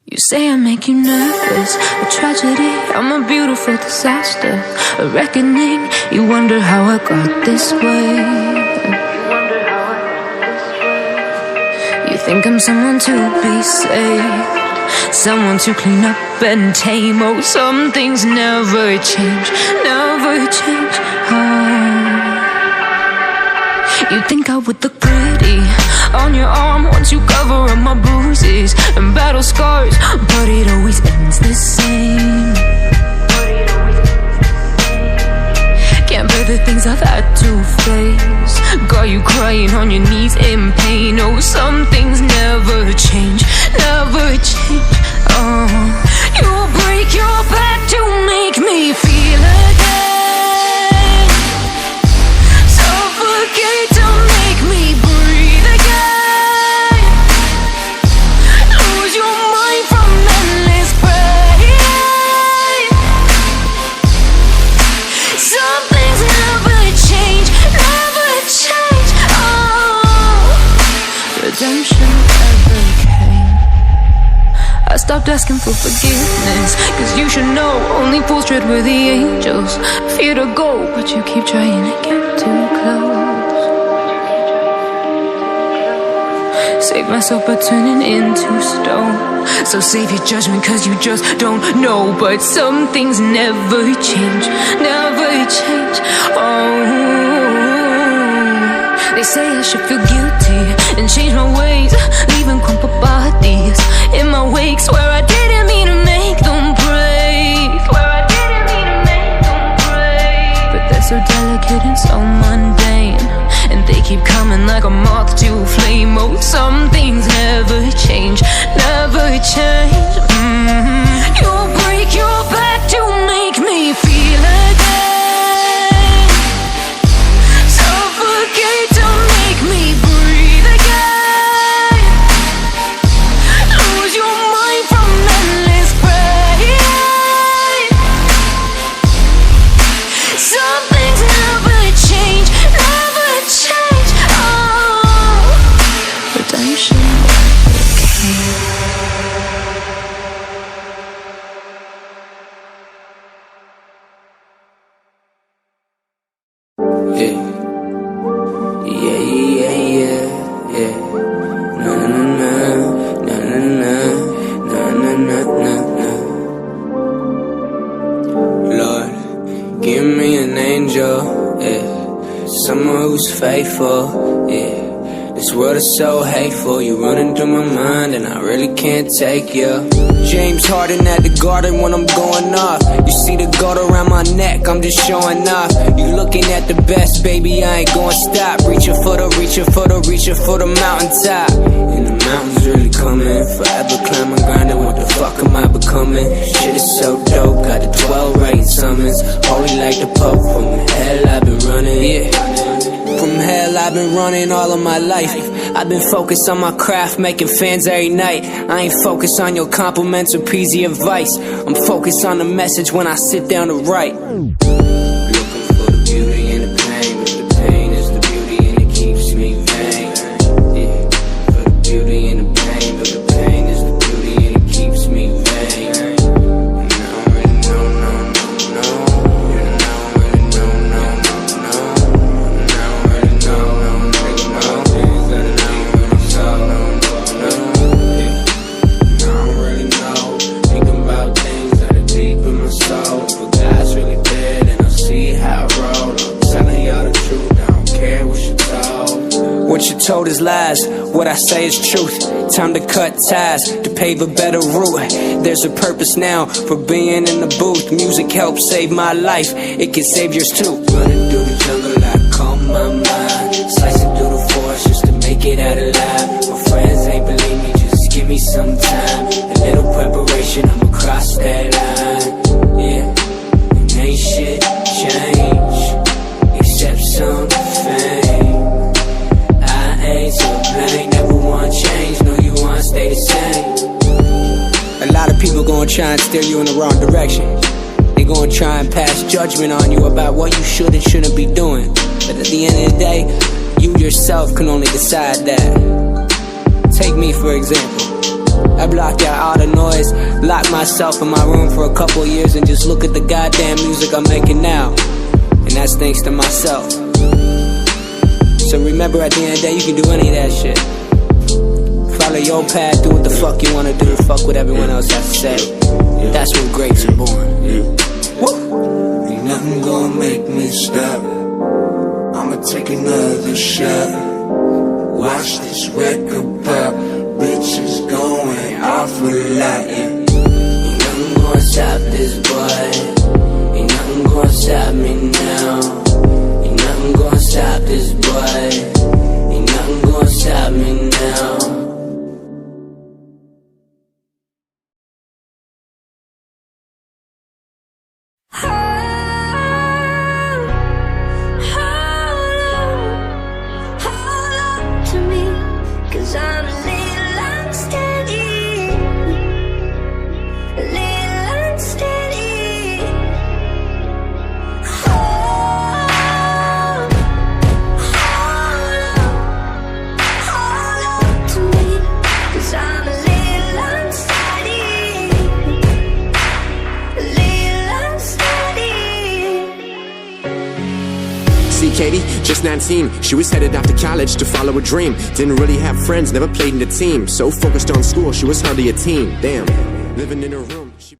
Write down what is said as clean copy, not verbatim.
You say I make you nervous, a tragedy, I'm a beautiful disaster, a reckoning, you wonder how I got this way. You think I'm someone to be saved, someone to clean up and tame. Oh, some things never change, never change. You think I would look pretty on your arm once you cover up my bruises and battle scars, but it always ends the same. Can't bear the things I've had to face, got you crying on your knees in pain. Oh, some things never change, never change. Oh, you'll break your back to make me feel again, suffocate to make me breathe again, lose your mind from endless pain. Some things never change, never change. Oh, redemption never came. I stopped asking for forgiveness, cause you should know only fools tread where the angels fear to go, but you keep trying to get too close. Save myself by turning into stone, so save your judgment cause you just don't know. But some things never change, never change. Oh, they say I should feel guilty and change my ways, leaving crumpled bodies in my wake. Swear I didn't mean to make them break, swear I didn't mean to make them break. But they're so delicate and so mundane, and they keep coming like a moth to a flame. Oh, some things never change, never change. You'll break your back to make me feel again, suffocate to make me breathe again, lose your mind from endless pain. Some things never change, never change. Oh, redemption never came. Lord, give me an angel, yeah, someone who's faithful, yeah. This world is so hateful, you running through my mind and I really can't take you. James Harden at the Garden when I'm going off. You see the gold around my neck, I'm just showing off. You looking at the best, baby, I ain't gonna stop. Reaching for the mountaintop. And the mountains really coming, forever climbing, grinding, what the fuck am I becoming? Shit is so dope, got the 12 rain summons. Holy like the Pope, from hell I've been running, yeah. From hell I've been running all of my life. I've been focused on my craft, making fans every night. I ain't focused on your compliments or peasy advice. I'm focused on the message when I sit down to write. Looking for the beauty in the pain, but the pain is the beauty and it keeps me vain. Yeah, for the beauty in the pain, but the pain is the beauty and it keeps me vain. And I don't really know, no. And I don't really know, no. What you told is lies, what I say is truth. Time to cut ties, to pave a better route. There's a purpose now for being in the booth. Music helps save my life, it can save yours too. Running through the jungle, I calm my mind. Slicing through the forest just to make it out alive. My friends ain't believe me, just give me some time. A little preparation, I'ma cross that line. Yeah, and ain't shit change, except some fame. Ain't so plain, never want change, no you want stay the same. A lot of people gonna try and steer you in the wrong direction. They gonna try and pass judgment on you about what you should and shouldn't be doing. But at the end of the day, you yourself can only decide that. Take me for example. I block out all the noise noise. Lock myself in my room for a couple years and just look at the goddamn music I'm making now. And that's thanks to myself. So remember, at the end of the day, you can do any of that shit. Follow your path, do what the fuck you wanna do, fuck what everyone else has to say. That's when greats are born. Woo! Ain't nothing gonna make me stop. I'ma take another shot. Watch this record pop. Bitches going off a lot. Ain't nothing gonna stop this boy. Ain't nothing gonna stop me now. Ain't nothing gonna stop this boy. Ain't nothing gonna stop me now. Katie, just 19, she was headed off to college to follow a dream. Didn't really have friends, never played in a team. So focused on school, she was hardly a teen. Damn, living in her room.